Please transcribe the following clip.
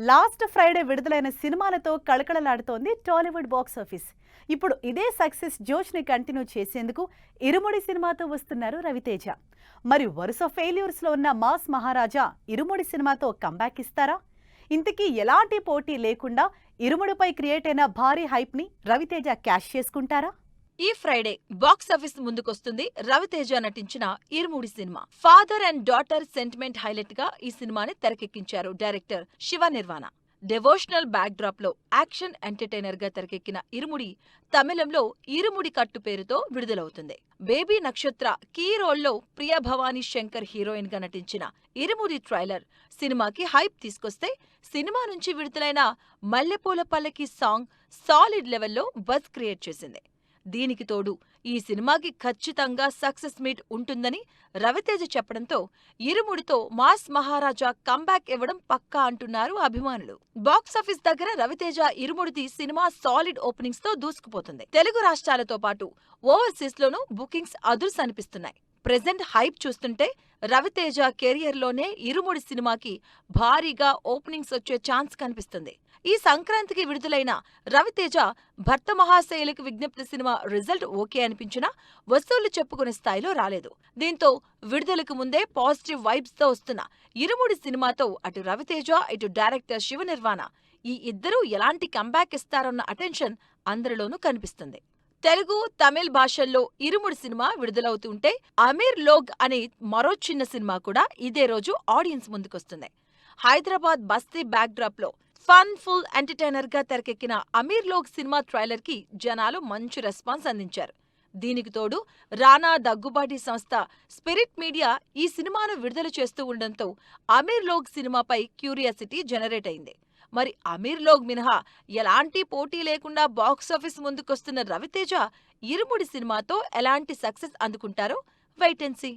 Last Friday విడుదలైన సినిమాలతో కళకళలాడుతోంది Tollywood box office. ఇప్పుడు ఇదే సక్సెస్ జోష్ని కంటిన్యూ చేసేందుకు ఇరుముడి సినిమాతో వస్తున్నారు రవితేజ. మరి వరుస ఫెయిల్యూర్స్లో ఉన్న మాస్ మహారాజా ఇరుముడి సినిమాతో కంబ్యాక్ ఇస్తారా? ఇంతకీ ఎలాంటి పోటీ లేకుండా ఇరుముడిపై క్రియేట్ అయిన భారీ హైప్ని రవితేజ క్యాష్ చేసుకుంటారా? ఈ ఫ్రైడే బాక్సాఫీస్ ముందుకొస్తుంది రవితేజ నటించిన ఇరుముడి సినిమా. Father and daughter sentiment highlight గా ఈ సినిమాని తెరకెక్కించారు director Shiva Nirvana. Devotional backdrop లో యాక్షన్ ఎంటర్టైనర్ గా తెరకెక్కిన ఇరుముడి తమిళంలో ఇరుముడి కట్టు పేరుతో విడుదలవుతుంది. బేబీ నక్షత్ర కీ రోల్లో ప్రియ భవానీ శంకర్ హీరోయిన్ గా నటించిన ఇరుముడి ట్రైలర్ సినిమాకి హైప్ తీసుకొస్తే, సినిమా నుంచి విడుదలైన మల్లెపూల పల్లకి సాంగ్ సాలిడ్ లెవెల్లో బజ్ క్రియేట్ చేసింది. దీనికి తోడు ఈ సినిమాకి ఖచ్చితంగా సక్సెస్ మీట్ ఉంటుందని రవితేజ చెప్పడంతో ఇరుముడితో మాస్ మహారాజా కంబ్యాక్ ఇవ్వడం పక్కా అంటున్నారు అభిమానులు. బాక్సాఫీస్ దగ్గర రవితేజ ఇరుముడిది సినిమా సాలిడ్ ఓపెనింగ్స్ తో దూసుకుపోతుంది. తెలుగు రాష్ట్రాలతో పాటు ఓవర్సీస్ లోనూ బుకింగ్స్ అదుర్స్ అనిపిస్తున్నాయి. ప్రెజెంట్ హైప్ చూస్తుంటే రవితేజ కెరియర్లోనే ఇరుముడి సినిమాకి భారీగా ఓపెనింగ్స్ వచ్చే ఛాన్స్ కనిపిస్తుంది. ఈ సంక్రాంతికి విడుదలైన రవితేజ భర్త మహాశయులకు విజ్ఞప్తి సినిమా రిజల్ట్ ఓకే అనిపించినా వసూళ్లు చెప్పుకునే స్థాయిలో రాలేదు. దీంతో విడుదలకు ముందే పాజిటివ్ వైబ్స్ తో వస్తున్న ఇరుముడి సినిమాతో అటు రవితేజ ఇటు డైరెక్టర్ శివ నిర్వాణ ఈ ఇద్దరూ ఎలాంటి కంబ్యాక్ ఇస్తారన్న అటెన్షన్ అందరిలోనూ కనిపిస్తుంది. తెలుగు, తమిళ్ భాషల్లో ఇరుముడి సినిమా విడుదలవుతుంటే అమీర్ లోగ్ అనే మరో చిన్న సినిమా కూడా ఇదే రోజు ఆడియన్స్ ముందుకొస్తుంది. హైదరాబాద్ బస్తీ బ్యాక్ డ్రాప్ లో ఫన్ ఫుల్ ఎంటర్టైనర్ గా తెరకెక్కిన అమీర్ లోగ్ సినిమా ట్రైలర్ కి జనాలు మంచి రెస్పాన్స్ అందించారు. దీనికి తోడు రానా దగ్గుబాటి సంస్థ స్పిరిట్ మీడియా ఈ సినిమాను విడుదల చేస్తూ ఉండడంతో అమీర్ లోగ్ సినిమాపై క్యూరియాసిటీ జనరేట్ అయింది. మరి అమీర్ లోగ్ మినహా ఎలాంటి పోటీ లేకుండా బాక్సాఫీస్ ముందుకొస్తున్న రవితేజ ఇరుముడి సినిమాతో ఎలాంటి సక్సెస్ అందుకుంటారో వెయిట్ అండ్ సీ.